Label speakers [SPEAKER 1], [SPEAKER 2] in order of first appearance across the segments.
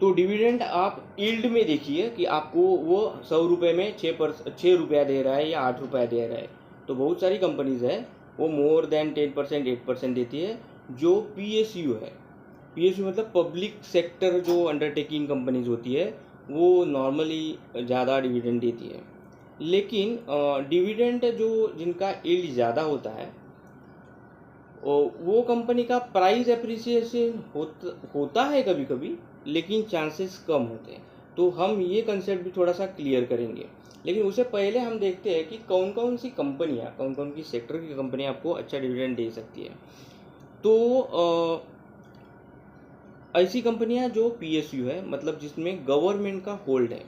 [SPEAKER 1] तो डिविडेंड आप यील्ड में देखिए कि आपको वो 100 रुपये में 6 रुपया दे रहा है या 8 रुपया दे रहा है। तो बहुत सारी कंपनीज है वो मोर देन 10%, 8% देती है। जो PSU है, PSU मतलब पब्लिक सेक्टर जो अंडरटेकिंग कंपनीज होती है, वो नॉर्मली ज़्यादा डिविडेंड देती है। लेकिन डिविडेंड जो जिनका यील्ड ज़्यादा होता है वो कंपनी का प्राइस एप्रिसिएशन होता है कभी कभी, लेकिन चांसेस कम होते हैं। तो हम ये कंसेप्ट भी थोड़ा सा क्लियर करेंगे। लेकिन उससे पहले हम देखते हैं कि कौन कौन सी कंपनियां, कौन कौन की सेक्टर की कंपनियां आपको अच्छा डिविडेंड दे सकती है। तो ऐसी कंपनियां जो PSU है, मतलब जिसमें गवर्नमेंट का होल्ड है,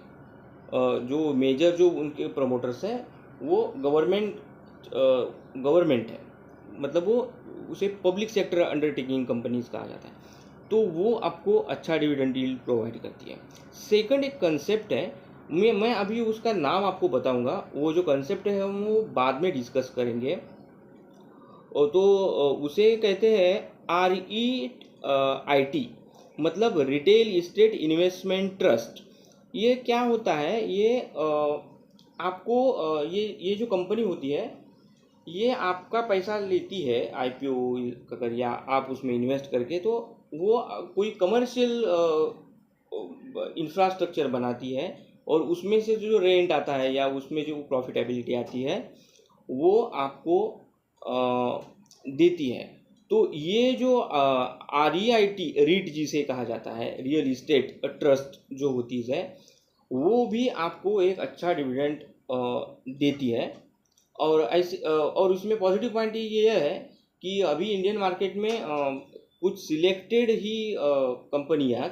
[SPEAKER 1] जो मेजर जो उनके प्रमोटर्स हैं वो गवर्नमेंट है, मतलब वो उसे पब्लिक सेक्टर अंडरटेकिंग कंपनीज कहा जाता है। तो वो आपको अच्छा डिविडेंड यील्ड प्रोवाइड करती है। सेकंड एक कंसेप्ट है, मैं अभी उसका नाम आपको बताऊंगा, वो जो कंसेप्ट है हम वो बाद में डिस्कस करेंगे। और तो उसे कहते हैं REIT, मतलब रिटेल इस्टेट इन्वेस्टमेंट ट्रस्ट। ये क्या होता है, ये आपको ये जो कंपनी होती है, ये आपका पैसा लेती है IPO कर, या आप उसमें इन्वेस्ट करके, तो वो कोई कमर्शियल इंफ्रास्ट्रक्चर बनाती है, और उसमें से जो रेंट आता है या उसमें जो प्रॉफिटेबिलिटी आती है वो आपको देती है। तो ये जो REIT, रीट जिसे कहा जाता है, रियल इस्टेट ट्रस्ट जो होती है, वो भी आपको एक अच्छा डिविडेंड देती है। और ऐसे और उसमें पॉजिटिव पॉइंट ये है कि अभी इंडियन मार्केट में कुछ सिलेक्टेड ही कंपनियाँ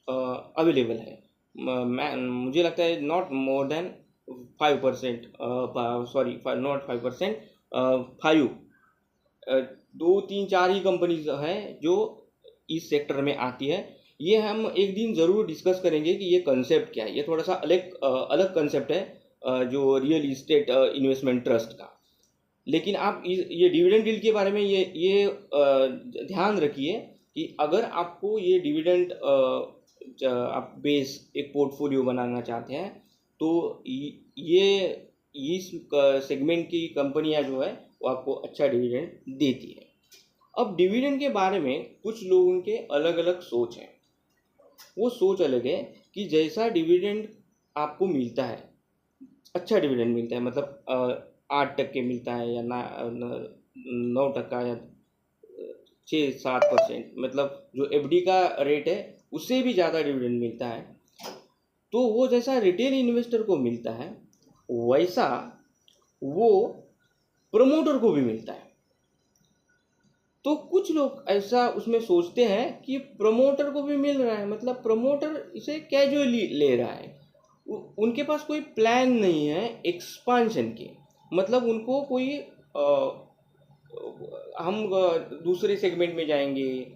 [SPEAKER 1] अवेलेबल है। मुझे लगता है not more than 5%, sorry not 5%, 5, 2 3 4 he companies हैं जो इस सेक्टर में आती है। ये हम एक दिन ज़रूर डिस्कस करेंगे कि ये कंसेप्ट क्या है। ये थोड़ा सा अलग कंसेप्ट है जो रियल इस्टेट इन्वेस्टमेंट ट्रस्ट का। लेकिन आप ये डिविडेंड डील के बारे में ये ध्यान रखिए कि अगर आपको ये डिविडेंड आप बेस एक पोर्टफोलियो बनाना चाहते हैं, तो ये इस सेगमेंट की कंपनियां जो है वो आपको अच्छा डिविडेंड देती है। अब डिविडेंड के बारे में कुछ लोगों के अलग अलग सोच हैं। वो सोच अलग है कि जैसा डिविडेंड आपको मिलता है, अच्छा डिविडेंड मिलता है, मतलब 8% मिलता है या 9% या 6-7%, मतलब जो FD का रेट है उससे भी ज़्यादा डिविडेंड मिलता है। तो वो जैसा रिटेल इन्वेस्टर को मिलता है, वैसा वो प्रमोटर को भी मिलता है। तो कुछ लोग ऐसा उसमें सोचते हैं कि प्रमोटर को भी मिल रहा है, मतलब प्रमोटर इसे कैजुअली ले रहा है, उनके पास कोई प्लान नहीं है एक्सपांशन के। मतलब उनको कोई हम दूसरे सेगमेंट में जाएंगे,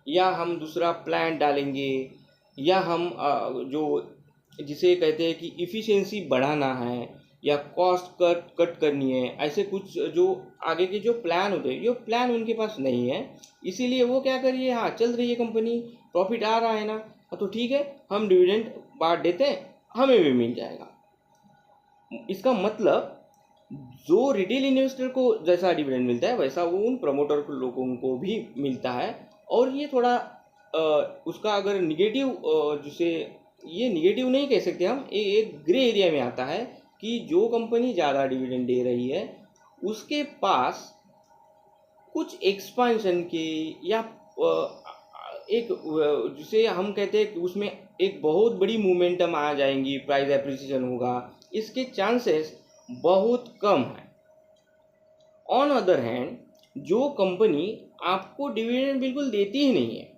[SPEAKER 1] या हम दूसरा प्लान डालेंगे, या हम जो जिसे कहते हैं कि इफ़िशियंसी बढ़ाना है या कॉस्ट कट करनी है, ऐसे कुछ जो आगे के जो प्लान होते हैं, ये प्लान उनके पास नहीं है। इसीलिए वो क्या करिए, हाँ चल रही है कंपनी, प्रॉफिट आ रहा है ना, तो ठीक है हम डिविडेंड बांट देते हैं, हमें भी मिल जाएगा। इसका मतलब जो रिटेल इन्वेस्टर को जैसा डिविडेंड मिलता है वैसा वो उन प्रमोटर लोगों को भी मिलता है। और ये थोड़ा उसका अगर निगेटिव, जिसे ये निगेटिव नहीं कह सकते हम, एक ग्रे एरिया में आता है कि जो कंपनी ज़्यादा डिविडेंड दे रही है उसके पास कुछ एक्सपांशन के या एक जिसे हम कहते हैं कि उसमें एक बहुत बड़ी मोमेंटम आ जाएंगी, प्राइस एप्रिसिएशन होगा, इसके चांसेस बहुत कम है। ऑन अदर हैंड, जो कंपनी आपको डिविडेंड बिल्कुल देती ही नहीं है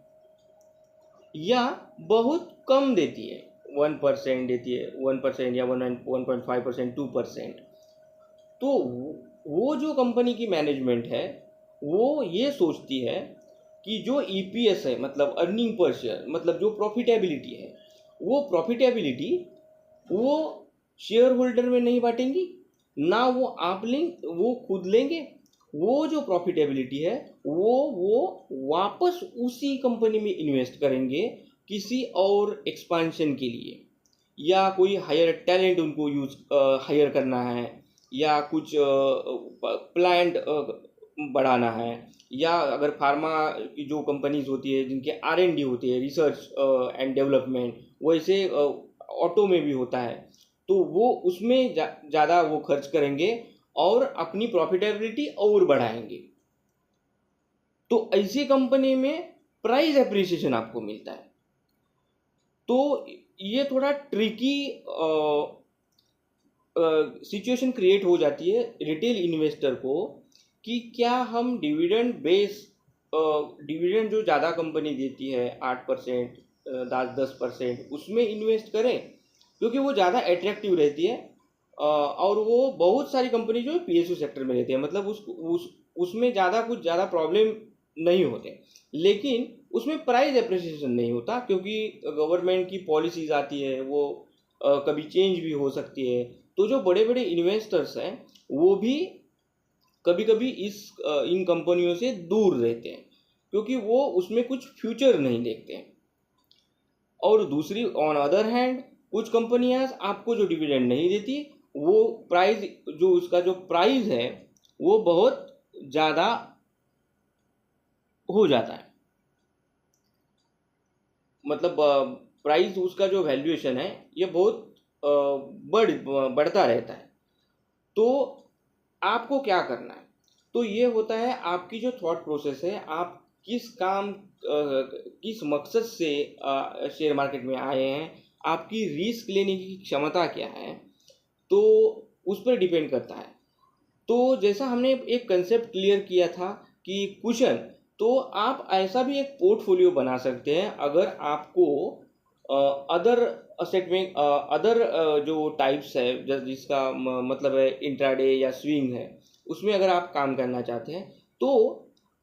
[SPEAKER 1] या बहुत कम देती है, 1% देती है, 1% या 1.5%, 2%, तो वो जो कंपनी की मैनेजमेंट है वो ये सोचती है कि जो EPS है, मतलब अर्निंग पर शेयर, मतलब जो प्रॉफिटेबिलिटी है, वो प्रॉफिटेबिलिटी वो शेयर होल्डर में नहीं बांटेंगी ना, वो खुद लेंगे। वो जो प्रॉफिटेबिलिटी है वो वापस उसी कंपनी में इन्वेस्ट करेंगे, किसी और एक्सपांशन के लिए, या कोई हायर टैलेंट उनको हायर करना है, या कुछ प्लांट बढ़ाना है, या अगर फार्मा की जो कंपनीज होती है जिनके R&D होती है, रिसर्च एंड डेवलपमेंट, वैसे ऑटो में भी होता है, तो वो उसमें ज़्यादा वो खर्च करेंगे और अपनी प्रॉफिटेबिलिटी और बढ़ाएंगे। तो ऐसी कंपनी में प्राइस एप्रिसिएशन आपको मिलता है। तो ये थोड़ा ट्रिकी सिचुएशन क्रिएट हो जाती है रिटेल इन्वेस्टर को कि क्या हम डिविडेंड जो ज़्यादा कंपनी देती है 8%, 10% उसमें इन्वेस्ट करें, क्योंकि वो ज़्यादा अट्रैक्टिव रहती है। और वो बहुत सारी कंपनी जो PSU सेक्टर में रहती है, मतलब उसमें ज़्यादा प्रॉब्लम नहीं होते, लेकिन उसमें प्राइस एप्रिसिएशन नहीं होता, क्योंकि गवर्नमेंट की पॉलिसीज आती है, वो कभी चेंज भी हो सकती है। तो जो बड़े बड़े इन्वेस्टर्स हैं वो भी कभी कभी इन कंपनियों से दूर रहते हैं, क्योंकि वो उसमें कुछ फ्यूचर नहीं देखते हैं। और दूसरी ऑन अदर हैंड कुछ कंपनियां आपको जो डिविडेंड नहीं देती, वो प्राइस जो उसका जो प्राइस है वो बहुत ज़्यादा हो जाता है, मतलब प्राइस उसका जो वैल्यूएशन है ये बहुत बढ़ता रहता है। तो आपको क्या करना है, तो ये होता है आपकी जो थॉट प्रोसेस है, आप किस मकसद से शेयर मार्केट में आए हैं, आपकी रिस्क लेने की क्षमता क्या है, तो उस पर डिपेंड करता है। तो जैसा हमने एक कंसेप्ट क्लियर किया था कि कुशन, तो आप ऐसा भी एक पोर्टफोलियो बना सकते हैं अगर आपको अदर असेट में अदर जो टाइप्स है जिसका मतलब है इंट्राडे या स्विंग है, उसमें अगर आप काम करना चाहते हैं तो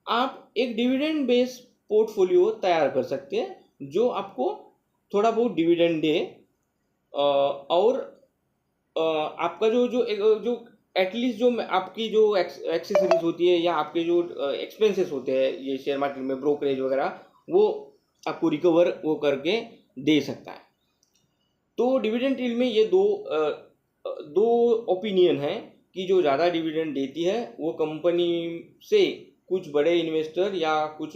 [SPEAKER 1] आप एक डिविडेंड बेस पोर्टफोलियो तैयार कर सकते हैं जो आपको थोड़ा बहुत डिविडेंड दे, और आपका जो एटलीस्ट जो आपकी जो एक्सेसरीज होती है या आपके जो एक्सपेंसेस होते हैं ये शेयर मार्केट में ब्रोकरेज वगैरह, वो आपको रिकवर वो करके दे सकता है। तो डिविडेंड यील्ड में ये दो ओपिनियन है कि जो ज़्यादा डिविडेंड देती है वो कंपनी से कुछ बड़े इन्वेस्टर या कुछ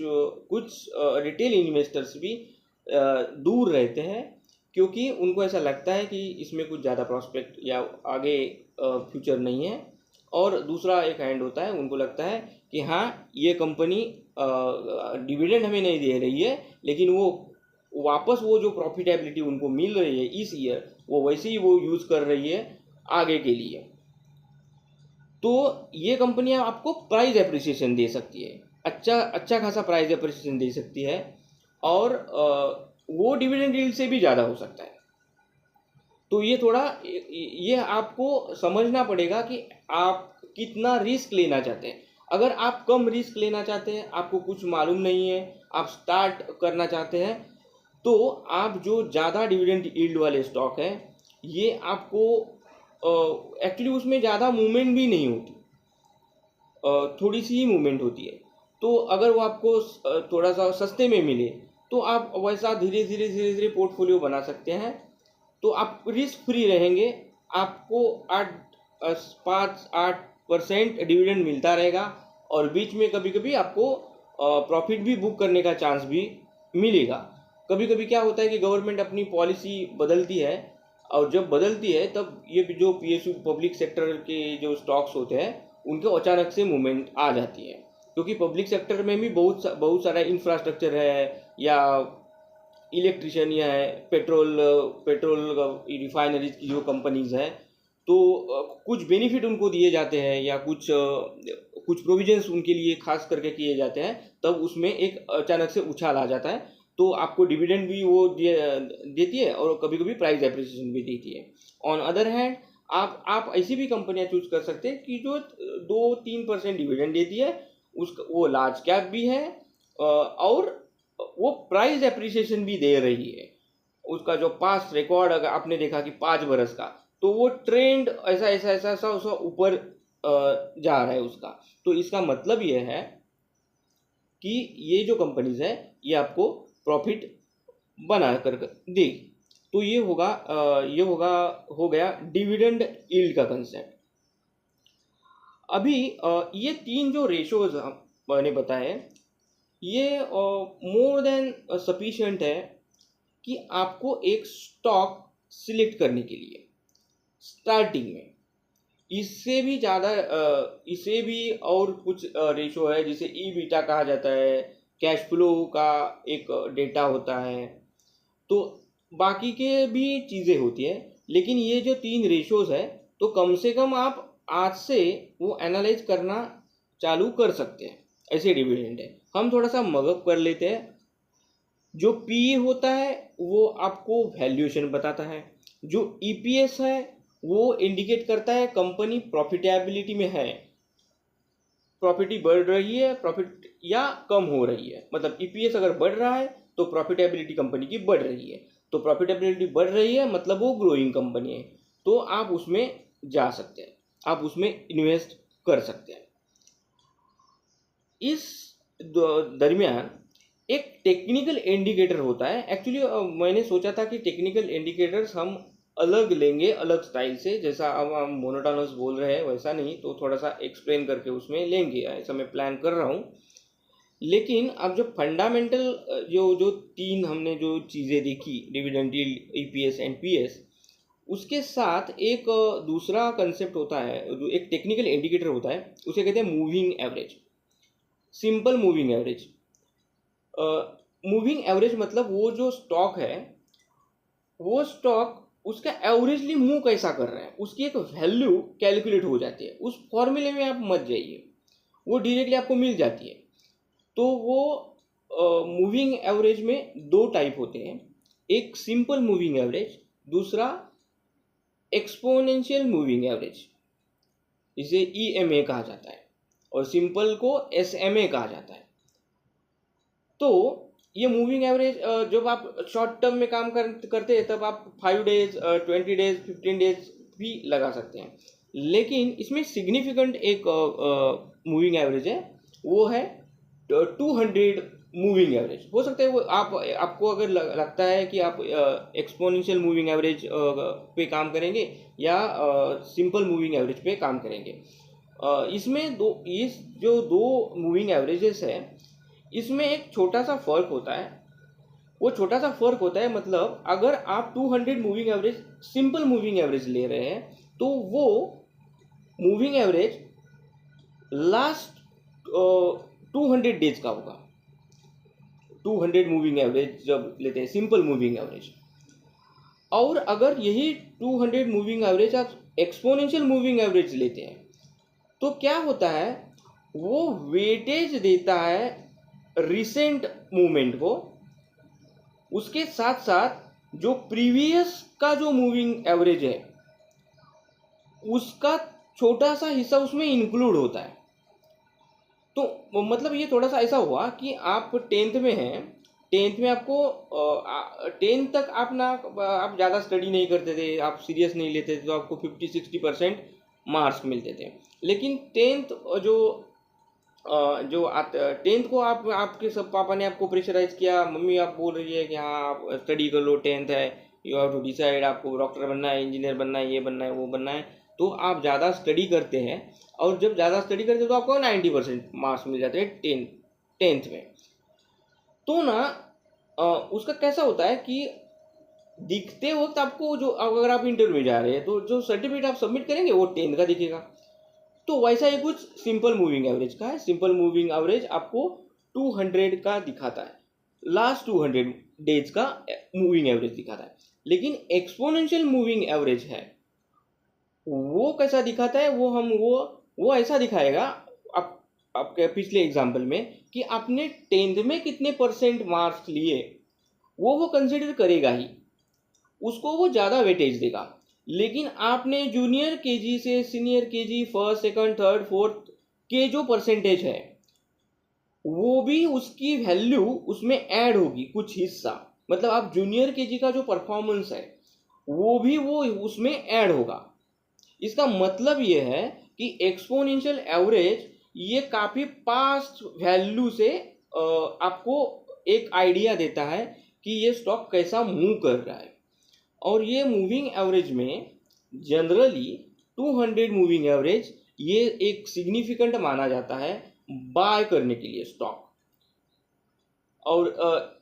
[SPEAKER 1] रिटेल इन्वेस्टर्स भी दूर रहते हैं, क्योंकि उनको ऐसा लगता है कि इसमें कुछ ज़्यादा प्रॉस्पेक्ट या आगे फ्यूचर नहीं है। और दूसरा एक हैंड होता है, उनको लगता है कि हाँ ये कंपनी डिविडेंड हमें नहीं दे रही है, लेकिन वो वापस वो जो प्रॉफिटेबिलिटी उनको मिल रही है इस ईयर, वो वैसे ही वो यूज़ कर रही है आगे के लिए। तो ये कंपनियां आपको प्राइस एप्रिसिएशन दे सकती है, अच्छा खासा प्राइस एप्रिसिएशन दे सकती है, और वो डिविडेंड यील्ड से भी ज़्यादा हो सकता है। तो ये आपको समझना पड़ेगा कि आप कितना रिस्क लेना चाहते हैं। अगर आप कम रिस्क लेना चाहते हैं, आपको कुछ मालूम नहीं है, आप स्टार्ट करना चाहते हैं, तो आप जो ज़्यादा डिविडेंड यील्ड वाले स्टॉक हैं ये आपको एक्चुअली उसमें ज़्यादा मूवमेंट भी नहीं होती, थोड़ी सी ही मूवमेंट होती है। तो अगर वो आपको थोड़ा सा सस्ते में मिले तो आप वैसा धीरे धीरे पोर्टफोलियो बना सकते हैं। तो आप रिस्क फ्री रहेंगे, आपको 5-8% डिविडेंड मिलता रहेगा, और बीच में कभी कभी आपको प्रॉफिट भी बुक करने का चांस भी मिलेगा। कभी कभी क्या होता है कि गवर्नमेंट अपनी पॉलिसी बदलती है, और जब बदलती है तब ये जो PSU पब्लिक सेक्टर के जो स्टॉक्स होते हैं उनको अचानक से मूवमेंट आ जाती है, क्योंकि पब्लिक सेक्टर में भी बहुत सारा इंफ्रास्ट्रक्चर है, या इलेक्ट्रिशियन या है, पेट्रोल रिफाइनरीज की जो कंपनीज हैं, तो कुछ बेनिफिट उनको दिए जाते हैं या कुछ प्रोविजंस उनके लिए खास करके किए जाते हैं, तब उसमें एक अचानक से उछाल आ जाता है। तो आपको डिविडेंड भी वो देती है और कभी कभी प्राइस एप्रिसिएशन भी देती है। ऑन अदर हैंड आप ऐसी भी कंपनियां चूज कर सकते हैं कि जो 2-3% डिविडेंड देती है, वो लार्ज कैप भी है, और वो प्राइस एप्रिसिएशन भी दे रही है। उसका जो पास्ट रिकॉर्ड अगर आपने देखा कि 5 बरस का, तो वो ट्रेंड ऐसा ऊपर जा रहा है उसका। तो इसका मतलब ये है कि ये जो कंपनीज है ये आपको प्रॉफिट बना कर दे। तो ये होगा हो गया डिविडेंड यील्ड का कंसेप्ट। अभी ये तीन जो रेशोज मैंने बताए, ये मोर देन सफिशिएंट है कि आपको एक स्टॉक सिलेक्ट करने के लिए स्टार्टिंग में। इससे भी ज़्यादा इससे भी और कुछ रेशो है जिसे ई बीटा कहा जाता है, कैश फ्लो का एक डेटा होता है, तो बाकी के भी चीज़ें होती है। लेकिन ये जो तीन रेशोज है, तो कम से कम आप आज से वो एनालाइज करना चालू कर सकते हैं। ऐसे डिविडेंड है। हम थोड़ा सा मगअप कर लेते हैं। जो पी होता है वो आपको वैल्यूएशन बताता है, जो ईपीएस है वो इंडिकेट करता है कंपनी प्रॉफिटेबिलिटी में है, प्रॉफिट बढ़ रही है प्रॉफिट या कम हो रही है। मतलब ईपीएस अगर बढ़ रहा है तो प्रॉफिटेबिलिटी कंपनी की बढ़ रही है, तो प्रॉफिटेबिलिटी बढ़ रही है मतलब वो ग्रोइंग कंपनी है, तो आप उसमें जा सकते हैं, आप उसमें इन्वेस्ट कर सकते हैं। इस दरमियान एक टेक्निकल इंडिकेटर होता है। एक्चुअली मैंने सोचा था कि टेक्निकल इंडिकेटर्स हम अलग लेंगे, अलग स्टाइल से, जैसा अब हम मोनोटोनस बोल रहे हैं वैसा नहीं, तो थोड़ा सा एक्सप्लेन करके उसमें लेंगे, ऐसा मैं प्लान कर रहा हूँ। लेकिन अब जो फंडामेंटल जो तीन हमने जो चीज़ें देखी, dividend yield, EPS and PS, उसके साथ एक दूसरा कंसेप्ट होता है, एक टेक्निकल इंडिकेटर होता है, उसे कहते हैं moving average, simple moving average. Moving average मतलब वो जो स्टॉक है, वो स्टॉक उसका एवरेजली मूव कैसा कर रहा है, उसकी एक वैल्यू कैलकुलेट हो जाती है। उस फॉर्मूले में आप मत जाइए, वो डायरेक्टली आपको मिल जाती है। तो वो मूविंग एवरेज में दो टाइप होते हैं, एक सिंपल मूविंग एवरेज, दूसरा एक्सपोनेंशियल मूविंग एवरेज, इसे ईएमए कहा जाता है, और सिंपल को एसएमए कहा जाता है। तो ये मूविंग एवरेज जब आप शॉर्ट टर्म में काम करते हैं तब आप 5 डेज 20 डेज 15 डेज भी लगा सकते हैं। लेकिन इसमें सिग्निफिकेंट एक मूविंग एवरेज है, वो है 200 मूविंग एवरेज। हो सकता है वो आपको अगर लगता है कि आप एक्सपोनेंशियल मूविंग एवरेज पे काम करेंगे या सिंपल मूविंग एवरेज पे काम करेंगे। इसमें इस जो दो मूविंग एवरेजेस है, इसमें एक छोटा सा फर्क होता है। वो छोटा सा फर्क होता है मतलब अगर आप 200 moving average simple moving average ले रहे हैं, तो वो मूविंग एवरेज लास्ट 200 डेज का होगा। 200 मूविंग एवरेज जब लेते हैं सिंपल मूविंग एवरेज, और अगर यही 200 मूविंग एवरेज आप एक्सपोनेंशियल मूविंग एवरेज लेते हैं, तो क्या होता है, वो वेटेज देता है रिसेंट मूवमेंट को, उसके साथ साथ जो प्रीवियस का जो मूविंग एवरेज है उसका छोटा सा हिस्सा उसमें इंक्लूड होता है। तो मतलब ये थोड़ा सा ऐसा हुआ कि आप 10th में हैं, 10th में आपको 10th तक आप ज़्यादा स्टडी नहीं करते थे, आप सीरियस नहीं लेते थे, तो आपको 50-60% मार्क्स मिलते थे। लेकिन 10th जो 10th को आपके सब पापा ने आपको प्रेशराइज किया, मम्मी आप बोल रही है कि हाँ आप स्टडी कर लो, 10th है, यू हैव टू डिसाइड, आपको डॉक्टर बनना है, इंजीनियर बनना है, ये बनना है, वो बनना है, तो आप ज़्यादा स्टडी करते हैं। और जब ज़्यादा स्टडी करते हैं तो आपको 90% मार्क्स मिल जाते हैं 10th में। तो ना उसका कैसा होता है कि दिखते वक्त आपको जो, अगर आप इंटरव्यू में जा रहे हैं तो जो सर्टिफिकेट आप सबमिट करेंगे वो 10th का दिखेगा। तो वैसा ही कुछ सिंपल मूविंग एवरेज का है। सिंपल मूविंग एवरेज आपको 200 का दिखाता है, लास्ट 200 डेज का मूविंग एवरेज दिखाता है। लेकिन एक्सपोनेंशियल मूविंग एवरेज है, वो कैसा दिखाता है, वो ऐसा दिखाएगा आपके पिछले एग्जाम्पल में कि आपने 10th में कितने % मार्क्स लिए, वो कंसिडर करेगा ही, उसको वो ज़्यादा वेटेज देगा। लेकिन आपने जूनियर केजी से senior KG, first second third fourth के जो परसेंटेज है, वो भी उसकी वैल्यू उसमें ऐड होगी कुछ हिस्सा। मतलब आप जूनियर केजी का जो परफॉर्मेंस है वो भी वो उसमें ऐड होगा। इसका मतलब ये है कि एक्सपोनेंशियल एवरेज ये काफ़ी पास्ट वैल्यू से आपको एक आइडिया देता है कि ये स्टॉक कैसा मूव कर रहा है। और ये मूविंग एवरेज में जनरली 200 मूविंग एवरेज ये एक सिग्निफिकेंट माना जाता है बाय करने के लिए स्टॉक। और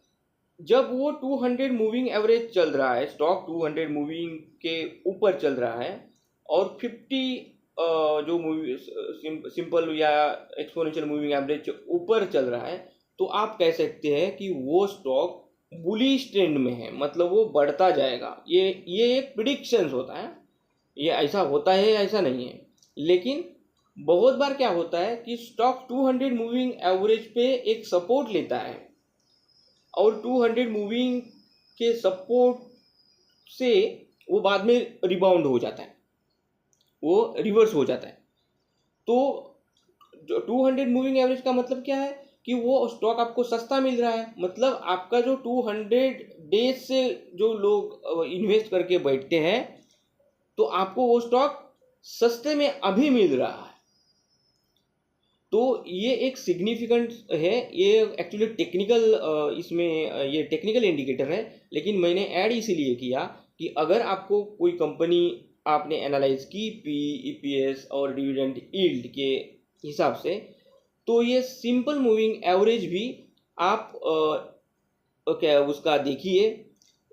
[SPEAKER 1] जब वो 200 मूविंग एवरेज चल रहा है, स्टॉक 200 मूविंग के ऊपर चल रहा है और 50 जो मूवी सिंपल या एक्सपोनेंशियल मूविंग एवरेज ऊपर चल रहा है, तो आप कह सकते हैं कि वो स्टॉक बुलिश ट्रेंड में है, मतलब वो बढ़ता जाएगा। ये एक प्रिडिक्शंस होता है, ये ऐसा होता है ऐसा नहीं है। लेकिन बहुत बार क्या होता है कि स्टॉक 200 मूविंग एवरेज पे एक सपोर्ट लेता है और 200 मूविंग के सपोर्ट से वो बाद में रिबाउंड हो जाता है, वो रिवर्स हो जाता है। तो जो 200 मूविंग एवरेज का मतलब क्या है कि वो स्टॉक आपको सस्ता मिल रहा है, मतलब आपका जो 200 डेज से जो लोग इन्वेस्ट करके बैठते हैं तो आपको वो स्टॉक सस्ते में अभी मिल रहा है। तो ये एक सिग्निफिकेंट है, ये एक्चुअली टेक्निकल इसमें ये टेक्निकल इंडिकेटर है, लेकिन मैंने ऐड इसीलिए किया कि अगर आपको कोई कंपनी आपने एनालाइज की पी, ईपीएस और डिविडेंड यील्ड के हिसाब से, तो ये सिंपल मूविंग एवरेज भी आप क्या उसका देखिए,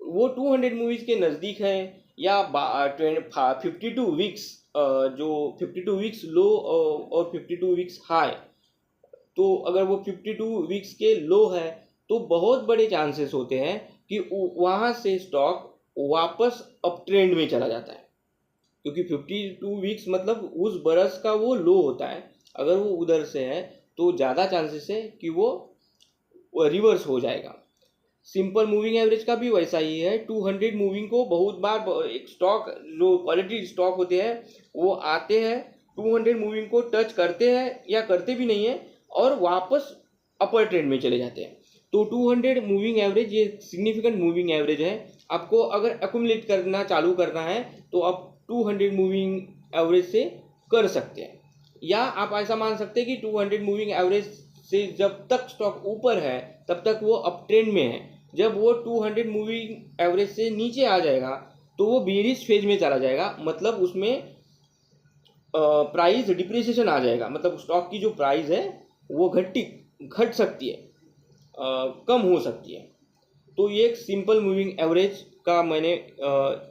[SPEAKER 1] वो 200 मूवीज के नज़दीक है या 52 वीक्स, जो 52 वीक्स लो और 52 वीक्स हाई, तो अगर वो 52 वीक्स के लो है तो बहुत बड़े चांसेस होते हैं कि वहाँ से स्टॉक वापस अप ट्रेंड में चला जाता है, क्योंकि 52 वीक्स मतलब उस बरस का वो लो होता है। अगर वो उधर से है तो ज़्यादा चांसेस है कि वो रिवर्स हो जाएगा। सिंपल मूविंग एवरेज का भी वैसा ही है। 200 मूविंग को बहुत बार एक स्टॉक, जो क्वालिटी स्टॉक होते हैं वो आते हैं 200 मूविंग को टच करते हैं या करते भी नहीं है और वापस अपर ट्रेंड में चले जाते हैं। तो 200 मूविंग एवरेज ये सिग्निफिकेंट मूविंग एवरेज है। आपको अगर एक्यूमुलेट करना चालू करना है तो आप 200 मूविंग एवरेज से कर सकते हैं, या आप ऐसा मान सकते हैं कि 200 मूविंग एवरेज से जब तक स्टॉक ऊपर है तब तक वो अप ट्रेंड में है। जब वो 200 मूविंग एवरेज से नीचे आ जाएगा तो वो बेरिश फेज में चला जाएगा, मतलब उसमें प्राइस डिप्रिसिएशन आ जाएगा, मतलब स्टॉक की जो प्राइस है वो घट सकती है, कम हो सकती है। तो ये एक सिंपल मूविंग एवरेज का मैंने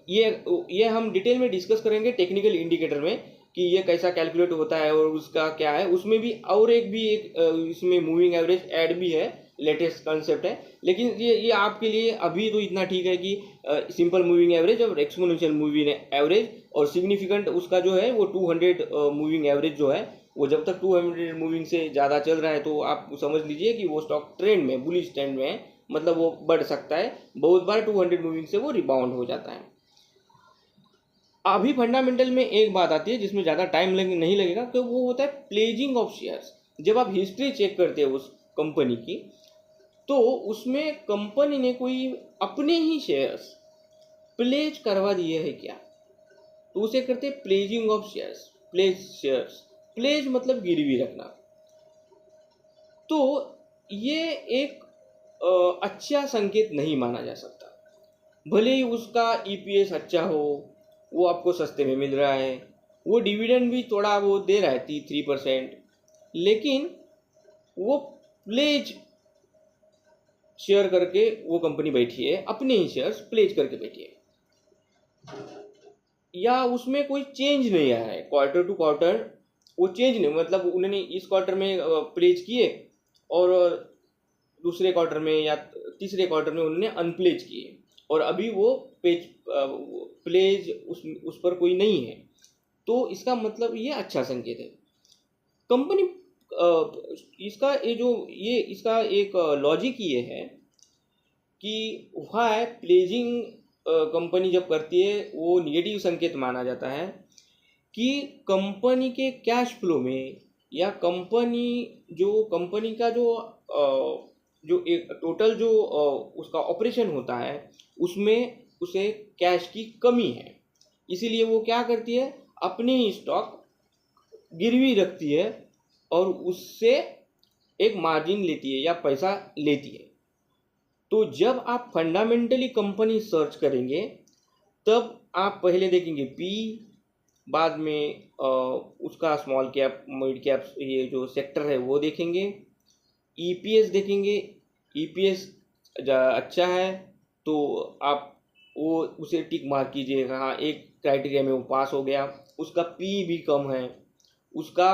[SPEAKER 1] ये हम डिटेल में डिस्कस करेंगे टेक्निकल इंडिकेटर में कि ये कैसा कैलकुलेट होता है और उसका क्या है। उसमें भी और एक इसमें मूविंग एवरेज ऐड भी है, लेटेस्ट कंसेप्ट है, लेकिन ये आपके लिए अभी तो इतना ठीक है कि सिंपल मूविंग एवरेज और एक्सपोनेंशियल मूविंग एवरेज और सिग्निफिकेंट उसका जो है वो 200 मूविंग एवरेज जो है वो जब तक 200 मूविंग से ज़्यादा चल रहा है तो आप समझ लीजिए कि वो स्टॉक ट्रेंड में, बुलिश ट्रेंड में है, मतलब वो बढ़ सकता है। बहुत बार 200 मूविंग से वो रिबाउंड हो जाता है। अभी फंडामेंटल में एक बात आती है जिसमें ज़्यादा टाइम नहीं लगेगा, तो वो होता है प्लेजिंग ऑफ शेयर्स। जब आप हिस्ट्री चेक करते हैं उस कंपनी की तो उसमें कंपनी ने कोई अपने ही शेयर्स प्लेज करवा दिए है क्या, तो उसे करते हैं प्लेजिंग ऑफ शेयर्स। प्लेज मतलब गिरवी रखना। तो ये एक अच्छा संकेत नहीं माना जा सकता। भले ही उसका ईपीएस अच्छा हो, वो आपको सस्ते में मिल रहा है, वो डिविडेंड भी थोड़ा वो दे रहा है 3%, लेकिन वो प्लेज शेयर करके वो कंपनी बैठी है, अपने ही शेयर्स प्लेज करके बैठी है, या उसमें कोई चेंज नहीं आया है क्वार्टर टू क्वार्टर, वो चेंज नहीं, मतलब उन्होंने इस क्वार्टर में प्लेज किए और दूसरे क्वार्टर में या तीसरे क्वार्टर में उन्होंने अनप्लेज किए और अभी वो प्लेज उस पर कोई नहीं है, तो इसका मतलब ये अच्छा संकेत है। कंपनी इसका इसका एक लॉजिक ये है कि वाई प्लेजिंग कंपनी जब करती है वो निगेटिव संकेत माना जाता है कि कंपनी के कैश फ्लो में या कंपनी का जो एक टोटल जो उसका ऑपरेशन होता है उसमें उसे कैश की कमी है, इसीलिए वो क्या करती है, अपनी ही स्टॉक गिरवी रखती है और उससे एक मार्जिन लेती है या पैसा लेती है। तो जब आप फंडामेंटली कंपनी सर्च करेंगे तब आप पहले देखेंगे पी, बाद में उसका स्मॉल कैप मिड कैप ये जो सेक्टर है वो देखेंगे, ईपीएस देखेंगे। ईपीएस अच्छा है तो आप वो उसे टिक मार्क कीजिएगा, हाँ एक क्राइटेरिया में वो पास हो गया। उसका पी भी कम है, उसका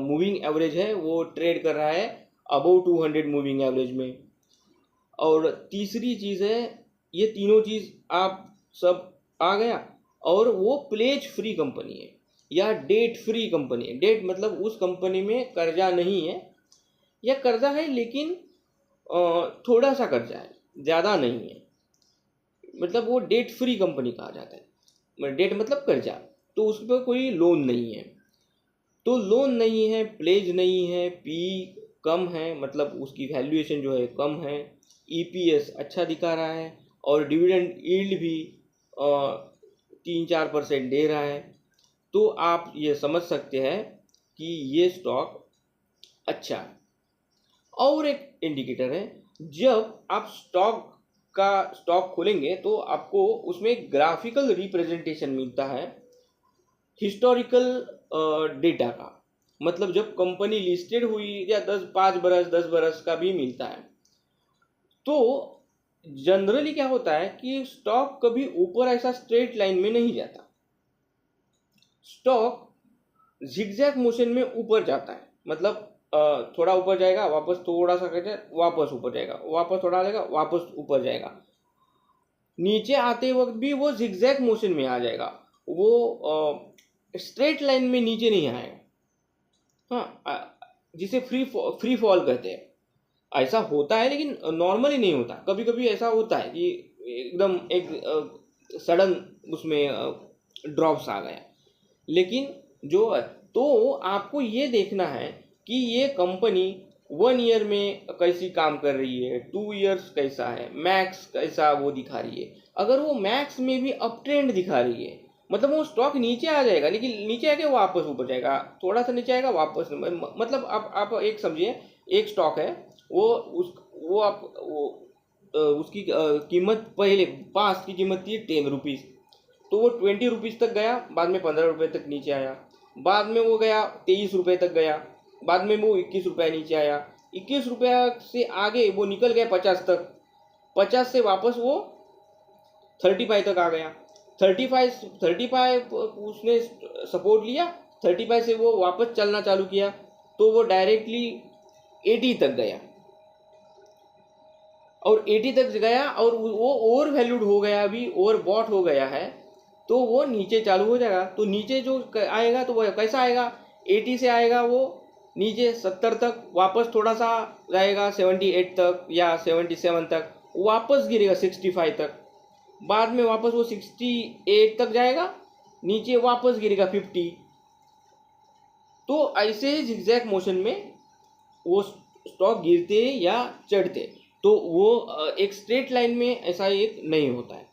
[SPEAKER 1] मूविंग एवरेज है वो ट्रेड कर रहा है अबव 200 मूविंग एवरेज में। और तीसरी चीज़ है, ये तीनों चीज़ आप सब आ गया, और वो प्लेज फ्री कंपनी है या डेट फ्री कंपनी है। डेट मतलब उस कंपनी में कर्जा नहीं है, या कर्जा है लेकिन थोड़ा सा कर्जा है, ज़्यादा नहीं है, मतलब वो डेट फ्री कंपनी कहा जाता है। डेट मतलब कर्जा, तो उस पर कोई लोन नहीं है। तो लोन नहीं है, प्लेज नहीं है, पी कम है, मतलब उसकी वैल्यूएशन जो है कम है, ईपीएस अच्छा दिखा रहा है, और डिविडेंड यील्ड भी 3-4% दे रहा है। तो आप ये समझ सकते हैं कि ये स्टॉक अच्छा है। और एक इंडिकेटर है, जब आप स्टॉक खोलेंगे तो आपको उसमें ग्राफिकल रिप्रेजेंटेशन मिलता है हिस्टोरिकल डेटा का, मतलब जब कंपनी लिस्टेड हुई या 10 बरस का भी मिलता है। तो जनरली क्या होता है कि स्टॉक कभी ऊपर ऐसा स्ट्रेट लाइन में नहीं जाता, स्टॉक जिगजैग मोशन में ऊपर जाता है, मतलब थोड़ा ऊपर जाएगा, वापस थोड़ा सा करके वापस ऊपर जाएगा, वापस थोड़ा जाएगा, वापस ऊपर जाएगा, नीचे आते वक्त भी वो जिगजैग मोशन में आ जाएगा, वो स्ट्रेट लाइन में नीचे नहीं आएगा। हाँ, जिसे फ्री फॉल कहते हैं। ऐसा होता है लेकिन नॉर्मली नहीं होता, कभी कभी ऐसा होता है कि एकदम एक सडन उसमें ड्रॉप्स आ गया। लेकिन जो तो आपको ये देखना है कि ये कंपनी 1 ईयर में कैसी काम कर रही है, 2 ईयर्स कैसा है, मैक्स कैसा वो दिखा रही है। अगर वो मैक्स में भी अप ट्रेंड दिखा रही है, मतलब वो स्टॉक नीचे आ जाएगा लेकिन नीचे आके वापस ऊपर जाएगा, थोड़ा सा नीचे आएगा वापस, मतलब आप एक समझिए, एक स्टॉक है, वो आप उसकी कीमत पहले पास की कीमत थी 10 रुपीज़, तो वो 20 रुपीज़ तक गया, बाद में 15 रुपये तक नीचे आया, बाद में वो गया 23 रुपये तक गया, बाद में वो 21 रुपये नीचे आया, 21 रुपये से आगे वो निकल गया 50 तक, 50 से वापस वो 35 तक आ गया, 35 उसने सपोर्ट लिया, 35 से वो वापस चलना चालू किया, तो वो डायरेक्टली 80 तक गया, और 80 तक गया और वो ओवर वैल्यूड हो गया, अभी ओवर बॉट हो गया है, तो वो नीचे चालू हो जाएगा। तो नीचे जो आएगा तो वो कैसा आएगा, 80 से आएगा वो नीचे 70 तक, वापस थोड़ा सा जाएगा 78 तक या 77 तक, वापस गिरेगा 65 तक, बाद में वापस वो 68 तक जाएगा, नीचे वापस गिरेगा 50। तो ऐसे ही जिगजैग मोशन में वो स्टॉक गिरते या चढ़ते, तो वो एक स्ट्रेट लाइन में ऐसा एक नहीं होता है।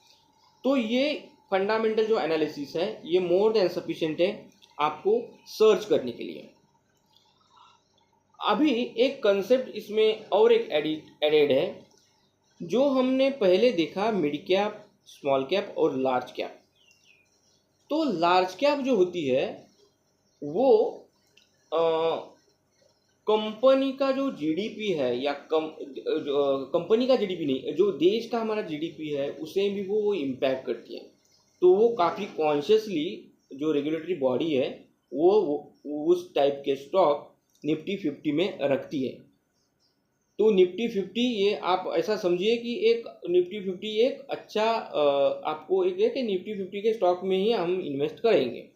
[SPEAKER 1] तो ये फंडामेंटल जो एनालिसिस है ये मोर देन सफिशिएंट है आपको सर्च करने के लिए। अभी एक कंसेप्ट इसमें और एक एडेड है, जो हमने पहले देखा मिड कैप, स्मॉल कैप और लार्ज कैप। तो लार्ज कैप जो होती है वो कंपनी का जो जीडीपी है, या कंपनी का जीडीपी नहीं, जो देश का हमारा जीडीपी है उसे भी वो इम्पैक्ट करती है। तो वो काफ़ी कॉन्शियसली जो रेगुलेटरी बॉडी है वो उस टाइप के स्टॉक निफ्टी 50 में रखती है। तो निफ्टी 50 ये आप ऐसा समझिए कि एक निफ्टी 50 एक अच्छा आपको एक है कि निफ्टी 50 के स्टॉक में ही हम इन्वेस्ट करेंगे।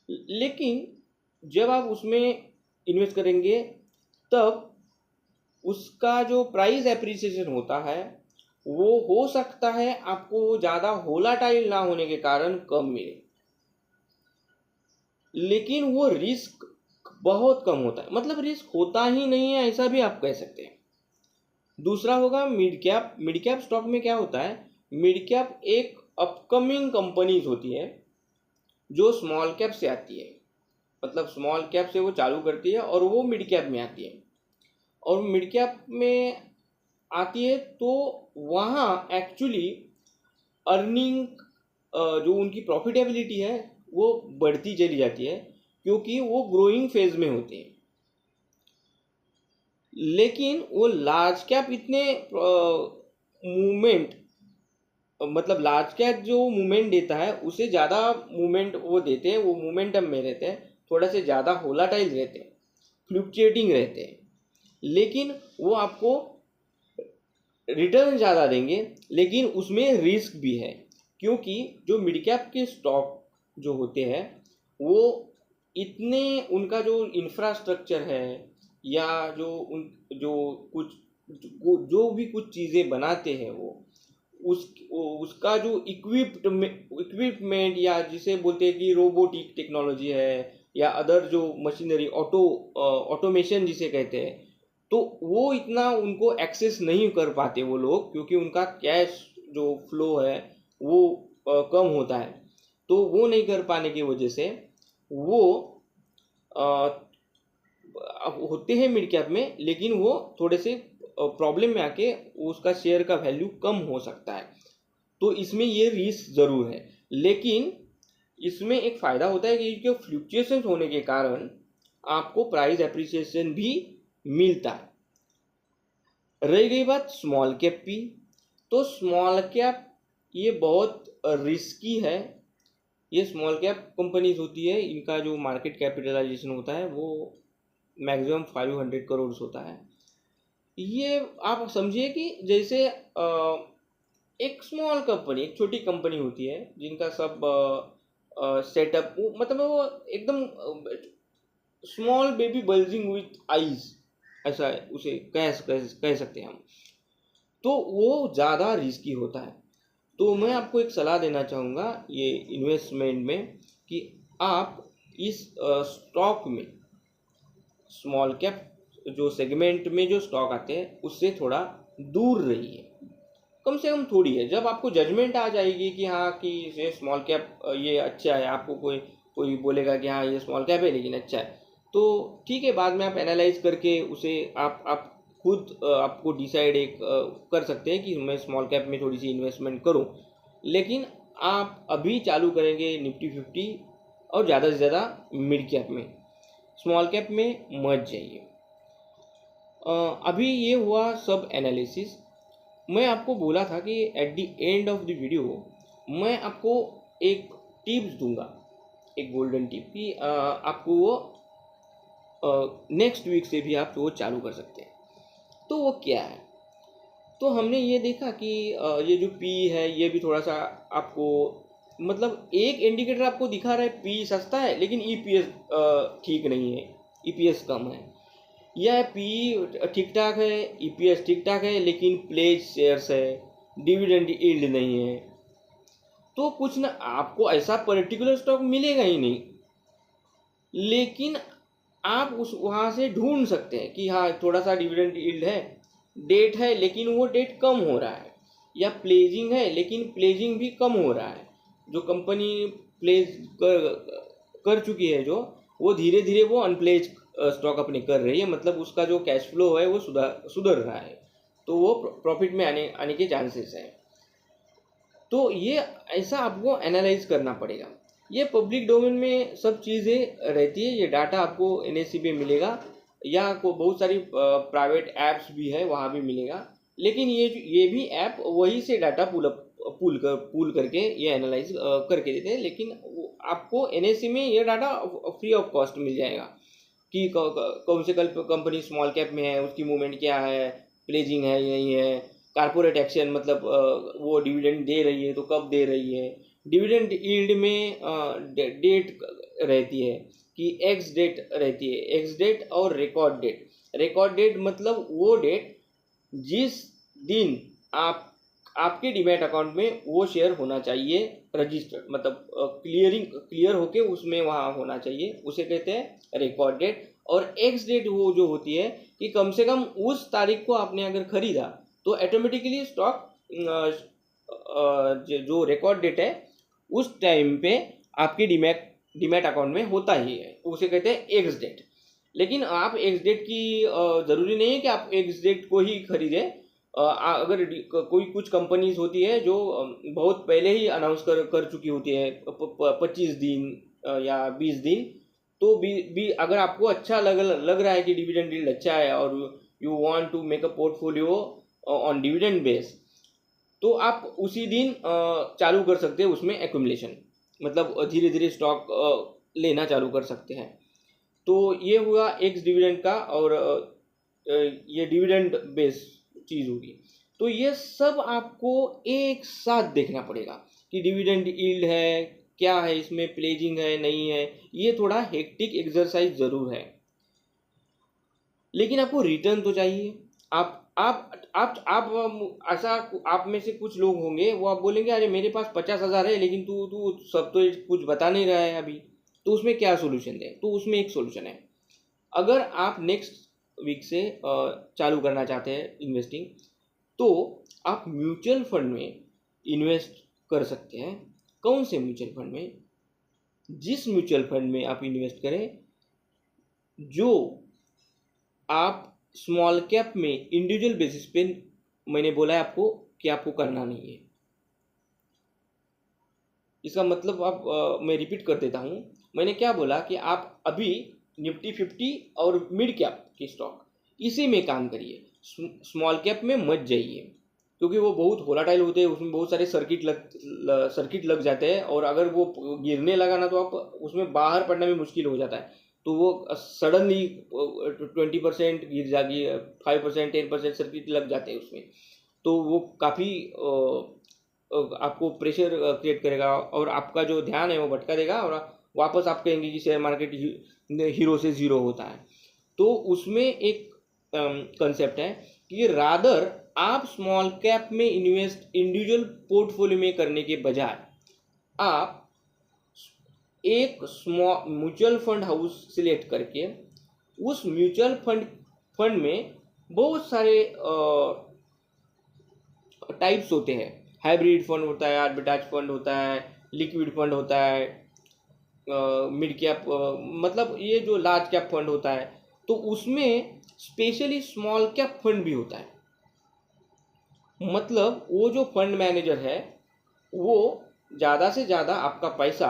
[SPEAKER 1] लेकिन जब आप उसमें इन्वेस्ट करेंगे तब उसका जो प्राइस एप्रिसिएशन होता है वो हो सकता है आपको ज़्यादा वोलेटाइल ना होने के कारण कम मिले, लेकिन वो रिस्क बहुत कम होता है, मतलब रिस्क होता ही नहीं है ऐसा भी आप कह सकते हैं। दूसरा होगा mid cap. Mid cap stock में क्या होता है, मिड कैप एक अपकमिंग कंपनीज होती है जो स्मॉल कैप से आती है, मतलब स्मॉल कैप से वो चालू करती है और वो मिड कैप में आती है। और मिड कैप में आती है तो वहाँ एक्चुअली अर्निंग जो उनकी प्रॉफिटेबिलिटी है वो बढ़ती चली जाती है, क्योंकि वो ग्रोइंग फेज में होते हैं। लेकिन वो लार्ज कैप इतने मूवमेंट, मतलब लार्ज कैप जो मूवमेंट देता है उसे ज़्यादा मूवमेंट वो देते हैं, वो मूवमेंटम में रहते हैं, थोड़ा से ज़्यादा होलाटाइल रहते हैं, फ्लक्चुएटिंग रहते हैं, लेकिन वो आपको रिटर्न ज़्यादा देंगे, लेकिन उसमें रिस्क भी है। क्योंकि जो मिड कैप के स्टॉक जो होते हैं वो इतने, उनका जो इंफ्रास्ट्रक्चर है या जो कुछ जो भी कुछ चीज़ें बनाते हैं वो उसका जो इक्विपमेंट या जिसे बोलते हैं कि रोबोटिक टेक्नोलॉजी है या अदर जो मशीनरी ऑटोमेशन जिसे कहते हैं, तो वो इतना उनको एक्सेस नहीं कर पाते वो लोग, क्योंकि उनका कैश जो फ्लो है वो कम होता है। तो वो नहीं कर पाने की वजह से वो होते हैं मिड कैप में, लेकिन वो थोड़े से प्रॉब्लम में आके उसका शेयर का वैल्यू कम हो सकता है। तो इसमें ये रिस्क ज़रूर है, लेकिन इसमें एक फ़ायदा होता है कि जो फ्लक्चुएशन होने के कारण आपको प्राइस एप्रिसिएशन भी मिलता है। रह गई बात स्मॉल कैप की, तो स्मॉल कैप ये बहुत रिस्की है। ये स्मॉल कैप कंपनीज होती है, इनका जो मार्केट कैपिटलाइजेशन होता है वो मैक्सिमम 500 करोड़ होता है। ये आप समझिए कि जैसे एक स्मॉल कंपनी, एक छोटी कंपनी होती है जिनका सब सेटअप मतलब वो एकदम small baby bulging with eyes, ऐसा उसे कह सकते हैं हम। तो वो ज़्यादा रिस्की होता है। तो मैं आपको एक सलाह देना चाहूँगा ये इन्वेस्टमेंट में कि आप इस स्टॉक में, स्मॉल कैप जो सेगमेंट में जो स्टॉक आते हैं उससे थोड़ा दूर रहिए, कम से कम थोड़ी है। जब आपको जजमेंट आ जाएगी कि हाँ कि ये स्मॉल कैप ये अच्छा है, आपको कोई कोई बोलेगा कि हाँ ये स्मॉल कैप है लेकिन अच्छा है, तो ठीक है, बाद में आप एनालाइज करके उसे आप खुद आपको डिसाइड एक कर सकते हैं कि मैं स्मॉल कैप में थोड़ी सी इन्वेस्टमेंट करूं। लेकिन आप अभी चालू करेंगे निफ्टी 50 और ज़्यादा से ज़्यादा मिड कैप में, स्मॉल कैप में मत जाइए। अभी ये हुआ सब एनालिसिस। मैं आपको बोला था कि at the end of the video मैं आपको एक टिप्स दूंगा, एक गोल्डन टिप कि आपको वो नेक्स्ट वीक से भी आप वो चालू कर सकते हैं। तो वो क्या है? तो हमने ये देखा कि ये जो पी है ये भी थोड़ा सा आपको, मतलब एक इंडिकेटर आपको दिखा रहा है पी सस्ता है लेकिन ईपीएस ठीक नहीं है, ईपीएस कम है, या पी ठीक ठाक है, ईपीएस ठीक ठाक है लेकिन प्लेज शेयर्स है, डिविडेंड यील्ड नहीं है। तो कुछ ना, आपको ऐसा पर्टिकुलर स्टॉक मिलेगा ही नहीं, लेकिन आप उस वहाँ से ढूंढ सकते हैं कि हाँ थोड़ा सा डिविडेंड यील्ड है, डेट है लेकिन वो डेट कम हो रहा है, या प्लेजिंग है लेकिन प्लेजिंग भी कम हो रहा है। जो कंपनी प्लेज कर चुकी है जो, वो धीरे धीरे वो अनप्लेज स्टॉक अपने कर रही है, मतलब उसका जो कैश फ्लो है वो सुधर रहा है, तो वो प्रॉफिट में आने के चांसेस हैं। तो ये ऐसा आपको एनालाइज करना पड़ेगा। ये पब्लिक डोमेन में सब चीज़ें रहती है, ये डाटा आपको एनएससी पे मिलेगा या को बहुत सारी प्राइवेट ऐप्स भी है वहाँ भी मिलेगा, लेकिन ये भी ऐप वही से डाटा पूल करके ये एनालाइज करके देते हैं, लेकिन आपको एनएससी में ये डाटा फ्री ऑफ कॉस्ट मिल जाएगा कि कौन से कंपनी स्मॉल कैप में है, उसकी मूवमेंट क्या है, प्लेजिंग है या नहीं है, कारपोरेट एक्शन मतलब वो डिविडेंड दे रही है तो कब दे रही है, डिविडेंड यील्ड में डेट रहती है कि एक्स डेट रहती है, एक्स डेट और रिकॉर्ड डेट। रिकॉर्ड डेट मतलब वो डेट जिस दिन आपके डीमैट अकाउंट में वो शेयर होना चाहिए रजिस्टर्ड, मतलब क्लियर होके उसमें वहाँ होना चाहिए, उसे कहते हैं रिकॉर्ड डेट। और एक्स डेट वो जो होती है कि कम से कम उस तारीख को आपने अगर खरीदा तो ऑटोमेटिकली स्टॉक जो रिकॉर्ड डेट है उस टाइम पे आपके डीमैट अकाउंट में होता ही है, उसे कहते हैं एक्स डेट। लेकिन आप एक्स डेट की ज़रूरी नहीं है कि आप एक्स डेट को ही खरीदें। अगर कोई कुछ कंपनीज होती है जो बहुत पहले ही अनाउंस कर चुकी होती है, 25 दिन या 20 दिन, तो भी अगर आपको अच्छा लग रहा है कि डिविडेंड यील्ड अच्छा है और you want to make a portfolio on dividend base, तो आप उसी दिन चालू कर सकते हैं उसमें एक्यूमुलेशन, मतलब धीरे धीरे स्टॉक लेना चालू कर सकते हैं। तो ये हुआ एक्स डिविडेंड का, और ये डिविडेंड बेस चीज़ होगी। तो ये सब आपको एक साथ देखना पड़ेगा कि डिविडेंड यील्ड है क्या है, इसमें प्लेजिंग है नहीं है। ये थोड़ा हेक्टिक एक्सरसाइज ज़रूर है, लेकिन आपको रिटर्न तो चाहिए। आप ऐसा, आप में से कुछ लोग होंगे वो आप बोलेंगे अरे मेरे पास 50,000 है, लेकिन तू तू सब तो कुछ बता नहीं रहा है अभी, तो उसमें क्या सोल्यूशन है? तो उसमें एक सोल्यूशन है। अगर आप नेक्स्ट वीक से चालू करना चाहते हैं इन्वेस्टिंग, तो आप म्यूचुअल फंड में इन्वेस्ट कर सकते हैं। कौन से म्यूचुअल फंड में? जिस म्यूचुअल फंड में आप इन्वेस्ट करें जो आप स्मॉल कैप में इंडिविजुअल बेसिस पे, मैंने बोला है आपको कि आपको करना नहीं है। इसका मतलब आप मैं रिपीट कर देता हूँ। मैंने क्या बोला कि आप अभी निफ्टी 50 और मिड कैप के स्टॉक इसी में काम करिए, स्मॉल कैप में मत जाइए, क्योंकि वो बहुत वोलाटाइल होते हैं, उसमें बहुत सारे सर्किट लग जाते हैं, और अगर वो गिरने लगा ना तो आप उसमें बाहर पड़ना भी मुश्किल हो जाता है। तो वो सडनली 20% गिर जाएगी, 5%, 10% सर्किट लग जाते हैं उसमें, तो वो काफ़ी आपको प्रेशर क्रिएट करेगा, और आपका जो ध्यान है वो भटका देगा, और वापस आप कहेंगे कि शेयर मार्केट हीरो से ज़ीरो होता है। तो उसमें एक कंसेप्ट है कि रादर आप स्मॉल कैप में इन्वेस्ट इंडिविजुअल पोर्टफोलियो में करने के बजाय आप एक small mutual fund house select करके उस म्यूचुअल फंड में बहुत सारे टाइप्स होते हैं। हाइब्रिड फंड होता है, आर्बिट्राज फंड होता है, लिक्विड फंड होता है, मिड कैप, मतलब ये जो लार्ज कैप फंड होता है, तो उसमें स्पेशली स्मॉल कैप फंड भी होता है। मतलब वो जो फंड मैनेजर है वो ज़्यादा से ज़्यादा आपका पैसा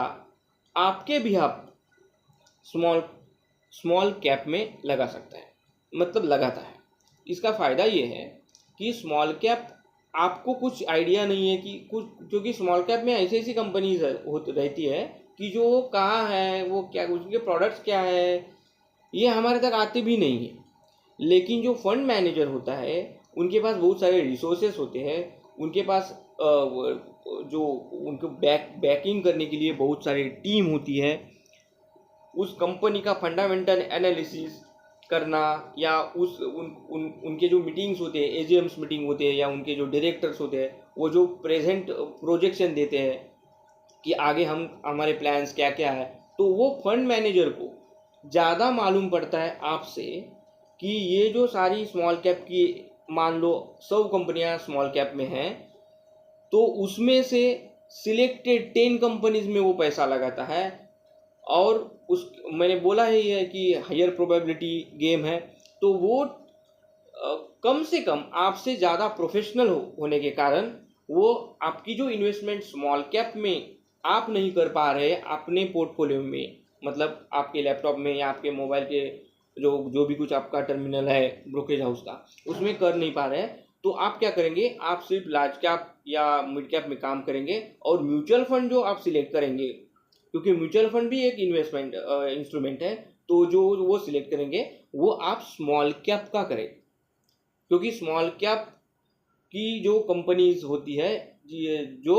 [SPEAKER 1] आपके बिहाफ स्मॉल स्मॉल कैप में लगा सकता है, मतलब लगाता है। इसका फ़ायदा ये है कि स्मॉल कैप आपको कुछ आइडिया नहीं है कि कुछ, क्योंकि स्मॉल कैप में ऐसी ऐसी कंपनीज रहती है कि जो कहाँ है, वो क्या, उसके प्रोडक्ट्स क्या है, ये हमारे तक आते भी नहीं है। लेकिन जो फंड मैनेजर होता है उनके पास बहुत सारे रिसोर्सेस होते हैं, उनके पास जो उनको बैकिंग करने के लिए बहुत सारी टीम होती है। उस कंपनी का फंडामेंटल एनालिसिस करना, या उनके जो मीटिंग्स होते हैं, एजीएम्स मीटिंग होते हैं, या उनके जो डायरेक्टर्स होते हैं वो जो प्रेजेंट प्रोजेक्शन देते हैं कि आगे हमारे प्लान्स क्या क्या है, तो वो फंड मैनेजर को ज़्यादा मालूम पड़ता है आपसे कि ये जो सारी स्मॉल कैप की, मान लो 100 कंपनियां स्मॉल कैप में हैं, तो उसमें से सिलेक्टेड 10 कंपनीज में वो पैसा लगाता है, और उस, मैंने बोला है ये कि हायर प्रोबेबिलिटी गेम है, तो वो कम से कम आपसे ज़्यादा प्रोफेशनल होने के कारण वो आपकी जो इन्वेस्टमेंट स्मॉल कैप में आप नहीं कर पा रहे अपने पोर्टफोलियो में, मतलब आपके लैपटॉप में या आपके मोबाइल के जो भी कुछ आपका टर्मिनल है ब्रोकरेज हाउस का, उसमें कर नहीं पा रहे हैं, तो आप क्या करेंगे? आप सिर्फ लार्ज कैप या मिड कैप में काम करेंगे, और म्यूचुअल फंड जो आप सिलेक्ट करेंगे, क्योंकि म्यूचुअल फंड भी एक इन्वेस्टमेंट इंस्ट्रूमेंट है, तो जो वो सिलेक्ट करेंगे वो आप स्मॉल कैप का करें, क्योंकि स्मॉल कैप की जो कंपनीज होती है जो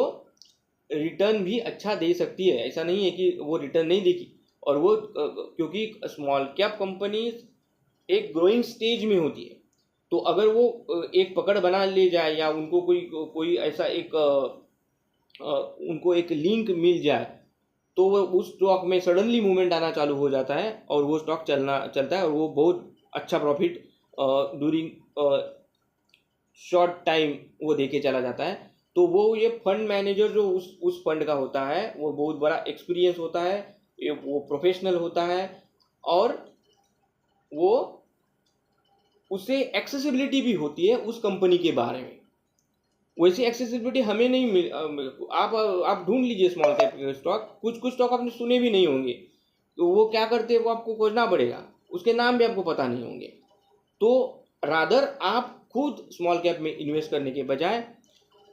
[SPEAKER 1] रिटर्न भी अच्छा दे सकती है, ऐसा नहीं है कि वो रिटर्न नहीं देगी, और वो क्योंकि स्मॉल कैप कंपनीज एक ग्रोइंग स्टेज में होती है, तो अगर वो एक पकड़ बना ले जाए, या उनको कोई कोई ऐसा एक उनको एक लिंक मिल जाए, तो वो उस स्टॉक में सडनली मूवमेंट आना चालू हो जाता है, और वो स्टॉक चलता है, और वो बहुत अच्छा प्रॉफिट ड्यूरिंग शॉर्ट टाइम वो देके चला जाता है। तो वो ये फंड मैनेजर जो उस फंड का होता है वो बहुत बड़ा एक्सपीरियंस होता है, वो प्रोफेशनल होता है, और वो उससे एक्सेसिबिलिटी भी होती है उस कंपनी के बारे में। वैसी एक्सेसिबिलिटी हमें नहीं आप ढूंढ लीजिए स्मॉल कैप के स्टॉक, कुछ कुछ स्टॉक आपने सुने भी नहीं होंगे, तो वो क्या करते हैं वो आपको खोजना पड़ेगा, उसके नाम भी आपको पता नहीं होंगे। तो रादर आप खुद स्मॉल कैप में इन्वेस्ट करने के बजाय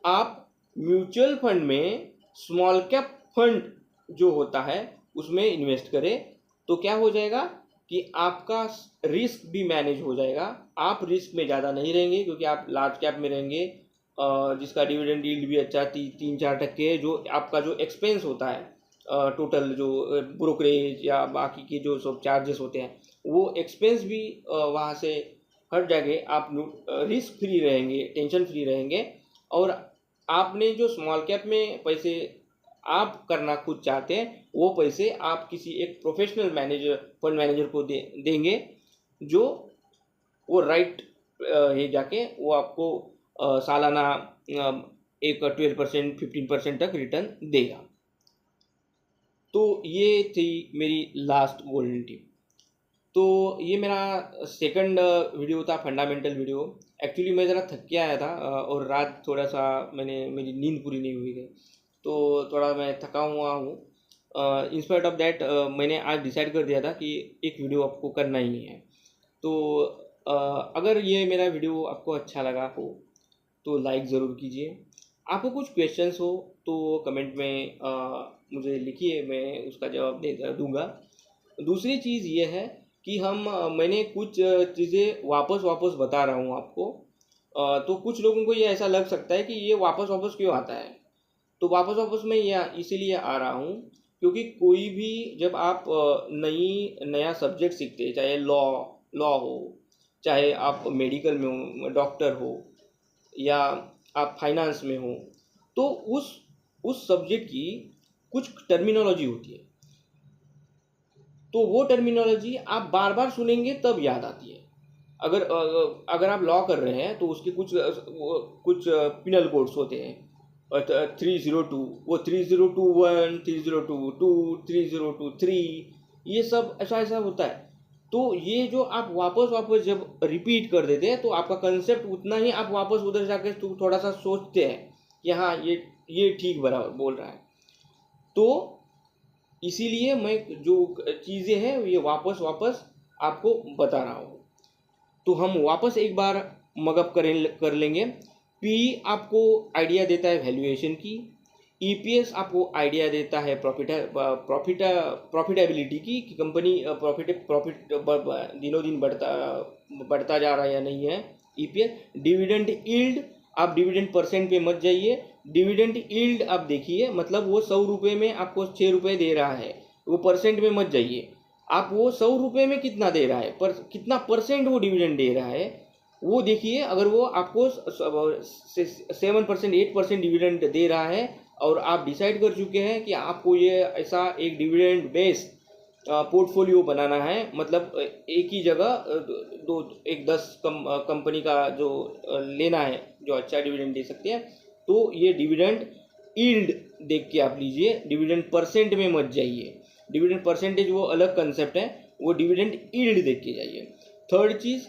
[SPEAKER 1] आप म्यूचुअल फंड में स्मॉल कैप फंड जो होता है उसमें इन्वेस्ट करें। तो क्या हो जाएगा कि आपका रिस्क भी मैनेज हो जाएगा, आप रिस्क में ज़्यादा नहीं रहेंगे क्योंकि आप लार्ज कैप में रहेंगे, जिसका डिविडेंड यील्ड भी अच्छा 3-4% है। जो आपका जो एक्सपेंस होता है टोटल जो ब्रोकरेज या बाकी के जो सब चार्जेस होते हैं वो एक्सपेंस भी वहाँ से हट जाएंगे, आप रिस्क फ्री रहेंगे, टेंशन फ्री रहेंगे। और आपने जो स्मॉल कैप में पैसे आप करना खुद चाहते हैं वो पैसे आप किसी एक प्रोफेशनल मैनेजर फंड मैनेजर को देंगे, जो वो राइट ये जाके वो आपको सालाना एक 12% 15% तक रिटर्न देगा। तो ये थी मेरी लास्ट गोल्डन टिप। तो ये मेरा सेकंड वीडियो था, फंडामेंटल वीडियो। एक्चुअली मैं ज़रा थक के आया था और रात थोड़ा सा मेरी नींद पूरी नहीं हुई थी, तो थोड़ा मैं थका हुआ हूँ। इंस्पाइट ऑफ दैट मैंने आज डिसाइड कर दिया था कि एक वीडियो आपको करना ही है। तो अगर ये मेरा वीडियो आपको अच्छा लगा हो तो लाइक ज़रूर कीजिए। आपको कुछ क्वेश्चंस हो तो कमेंट में मुझे लिखिए, मैं उसका जवाब दे दूँगा। दूसरी चीज़ ये है कि मैंने कुछ चीज़ें वापस बता रहा हूँ आपको, तो कुछ लोगों को ये ऐसा लग सकता है कि ये वापस क्यों आता है। तो वापस मैं ये इसीलिए आ रहा हूँ क्योंकि कोई भी जब आप नया सब्जेक्ट सीखते हैं, चाहे लॉ हो, चाहे आप मेडिकल में हो, डॉक्टर हो, या आप फाइनेंस में हो, तो उस सब्जेक्ट की कुछ टर्मिनोलॉजी होती है। तो वो टर्मिनोलॉजी आप बार बार सुनेंगे तब याद आती है। अगर आप लॉ कर रहे हैं तो उसके कुछ पिनल कोड्स होते हैं, 302, वो 3021, 3022, 3023, ये सब ऐसा ऐसा होता है। तो ये जो आप वापस जब रिपीट कर देते हैं तो आपका कंसेप्ट उतना ही आप वापस उधर जाकर थोड़ा सा सोचते हैं कि हाँ ये ठीक बराबर बोल रहा है। तो इसीलिए मैं जो चीज़ें हैं ये वापस आपको बता रहा हूँ। तो हम वापस एक बार मगअप कर लेंगे। पी आपको आइडिया देता है वैल्यूएशन की, ईपीएस आपको आइडिया देता है प्रॉफिटेबिलिटी की कि कंपनी प्रॉफिट दिनों दिन बढ़ता जा रहा है या नहीं है। ईपीएस, डिविडेंड यील्ड, आप डिविडेंड परसेंट पे मत जाइए, डिविडेंड यील्ड आप देखिए, मतलब वो 100 रुपये में आपको 6 रुपये दे रहा है, वो परसेंट में मत जाइए। आप वो 100 रुपये में कितना दे रहा है, पर कितना परसेंट वो डिविडेंड दे रहा है वो देखिए। अगर वो आपको 7% 8% डिविडेंड दे रहा है और आप डिसाइड कर चुके हैं कि आपको ये ऐसा एक डिविडेंड बेस पोर्टफोलियो बनाना है, मतलब एक ही जगह एक 10 कंपनी का जो लेना है जो अच्छा डिविडेंड दे सकते हैं, तो ये डिविडेंड यील्ड देख के आप लीजिए, डिविडेंड परसेंट में मत जाइए। डिविडेंड परसेंटेज वो अलग कंसेप्ट है, वो डिविडेंड यील्ड देख के जाइए। थर्ड चीज़,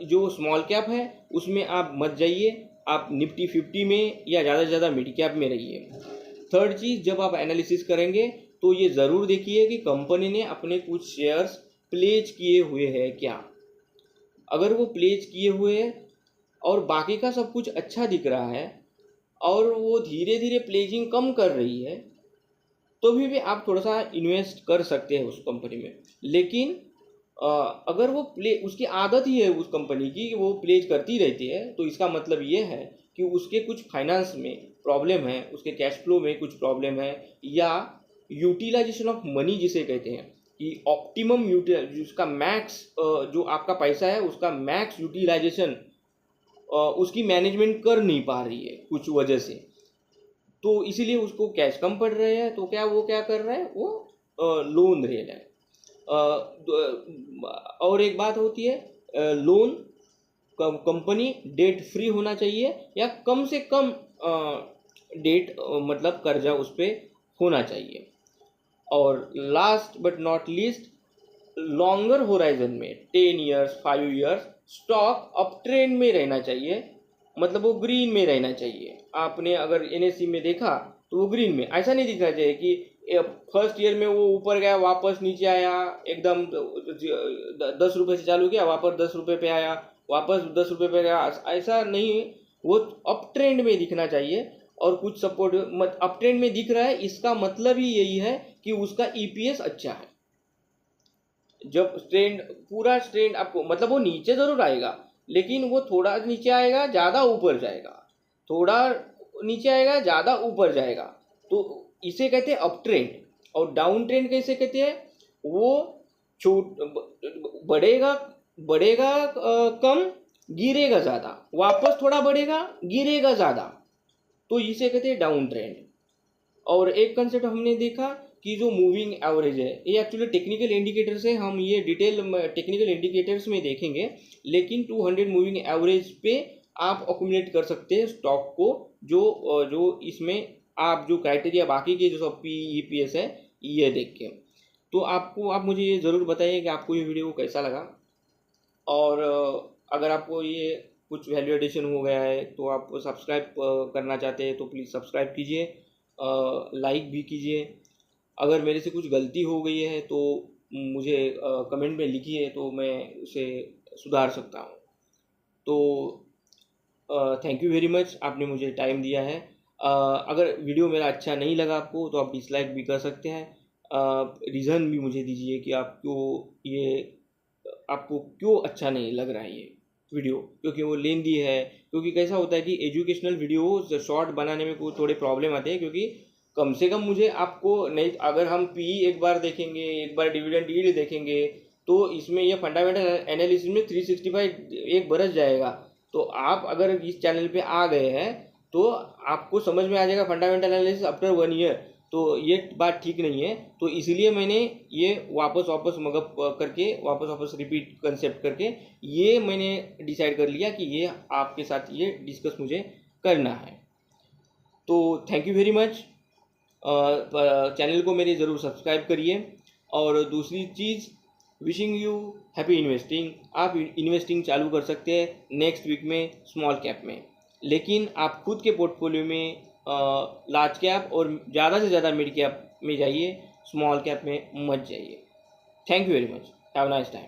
[SPEAKER 1] जो स्मॉल कैप है उसमें आप मत जाइए, आप निफ्टी 50 में या ज़्यादा से ज़्यादा मिड कैप में रहिए। थर्ड चीज़, जब आप एनालिसिस करेंगे तो ये ज़रूर देखिए कि कंपनी ने अपने कुछ शेयर्स प्लेज किए हुए हैं क्या। अगर वो प्लेज किए हुए हैं और बाकी का सब कुछ अच्छा दिख रहा है और वो धीरे धीरे प्लेजिंग कम कर रही है, तो भी आप थोड़ा सा इन्वेस्ट कर सकते हैं उस कंपनी में। लेकिन अगर वो उसकी आदत ही है उस कंपनी की कि वो प्लेज करती रहती है, तो इसका मतलब ये है कि उसके कुछ फाइनेंस में प्रॉब्लम है, उसके कैश फ्लो में कुछ प्रॉब्लम है, या यूटिलाइजेशन ऑफ मनी जिसे कहते हैं कि ऑप्टिमम उसका मैक्स जो आपका पैसा है उसका मैक्स यूटिलाइजेशन उसकी मैनेजमेंट कर नहीं पा रही है कुछ वजह से, तो इसीलिए उसको कैश कम पड़ रहे हैं। तो वो क्या कर रहा है, वो लोन ले रहा है। और एक बात होती है, लोन कंपनी डेट फ्री होना चाहिए या कम से कम डेट मतलब कर्जा उस पर होना चाहिए। और last but not least, longer horizon में 10 years 5 years stock up trend में रहना चाहिए, मतलब वो ग्रीन में रहना चाहिए। आपने अगर एनएससी में देखा तो वो ग्रीन में, ऐसा नहीं दिखना चाहिए कि फर्स्ट ईयर में वो ऊपर गया वापस नीचे आया, एकदम 10 रुपये से चालू किया वापस 10 रुपये पे आया, वापस 10 रुपये पे गया, ऐसा नहीं। वो अप ट्रेंड में दिखना चाहिए और कुछ सपोर्ट मत अप ट्रेंड में दिख रहा है, इसका मतलब ही यही है कि उसका ईपीएस अच्छा है। जब ट्रेंड पूरा ट्रेंड आपको मतलब वो नीचे जरूर आएगा, लेकिन वो थोड़ा नीचे आएगा ज़्यादा ऊपर जाएगा, थोड़ा नीचे आएगा ज़्यादा ऊपर जाएगा, तो इसे कहते हैं अप ट्रेंड। और डाउन ट्रेंड कैसे कहते हैं, वो बढ़ेगा बढ़ेगा कम, गिरेगा ज़्यादा, वापस थोड़ा बढ़ेगा, गिरेगा ज़्यादा, तो इसे कहते हैं डाउन ट्रेंड। और एक कंसेप्ट हमने देखा कि जो मूविंग एवरेज है, ये एक्चुअली टेक्निकल इंडिकेटर्स है, हम ये डिटेल टेक्निकल इंडिकेटर्स में देखेंगे, लेकिन 200 मूविंग एवरेज पे आप अक्यूमुलेट कर सकते हैं स्टॉक को, जो इसमें आप जो क्राइटेरिया बाकी के जो सब PEPS है ये देख के। तो आप मुझे ये ज़रूर बताइए कि आपको ये वीडियो कैसा लगा, और अगर आपको ये कुछ वैल्यू एडिशन हो गया है तो आप सब्सक्राइब करना चाहते हैं तो प्लीज़ सब्सक्राइब कीजिए, लाइक भी कीजिए। अगर मेरे से कुछ गलती हो गई है तो मुझे कमेंट में लिखिए, तो मैं उसे सुधार सकता हूँ। तो थैंक यू वेरी मच, आपने मुझे टाइम दिया है। अगर वीडियो मेरा अच्छा नहीं लगा आपको तो आप डिसलाइक भी कर सकते हैं, रीज़न भी मुझे दीजिए कि आपको क्यों अच्छा नहीं लग रहा है ये वीडियो, क्योंकि वो लेंदी है। क्योंकि कैसा होता है कि एजुकेशनल वीडियो शॉर्ट बनाने में कोई थोड़े प्रॉब्लम आते हैं, क्योंकि कम से कम मुझे आपको नहीं, अगर हम PE एक बार देखेंगे, एक बार डिविडेंड यील्ड देखेंगे, तो इसमें ये फंडामेंटल एनालिसिस में 365 एक बरस जाएगा। तो आप अगर इस चैनल पे आ गए हैं तो आपको समझ में आ जाएगा फंडामेंटल एनालिसिस आफ्टर 1 ईयर, तो ये बात ठीक नहीं है। तो इसलिए मैंने ये वापस मगअप करके वापस रिपीट कंसेप्ट करके ये मैंने डिसाइड कर लिया कि ये आपके साथ ये डिस्कस मुझे करना है। तो thank you very much, channel को मेरे ज़रूर सब्सक्राइब करिए। और दूसरी चीज़, विशिंग यू हैप्पी इन्वेस्टिंग। आप इन्वेस्टिंग चालू कर सकते हैं नेक्स्ट वीक में स्मॉल कैप में, लेकिन आप खुद के पोर्टफोलियो में लार्ज कैप और ज़्यादा से ज़्यादा मिड कैप में जाइए, स्मॉल कैप में मत जाइए। Thank you very much, have a nice time.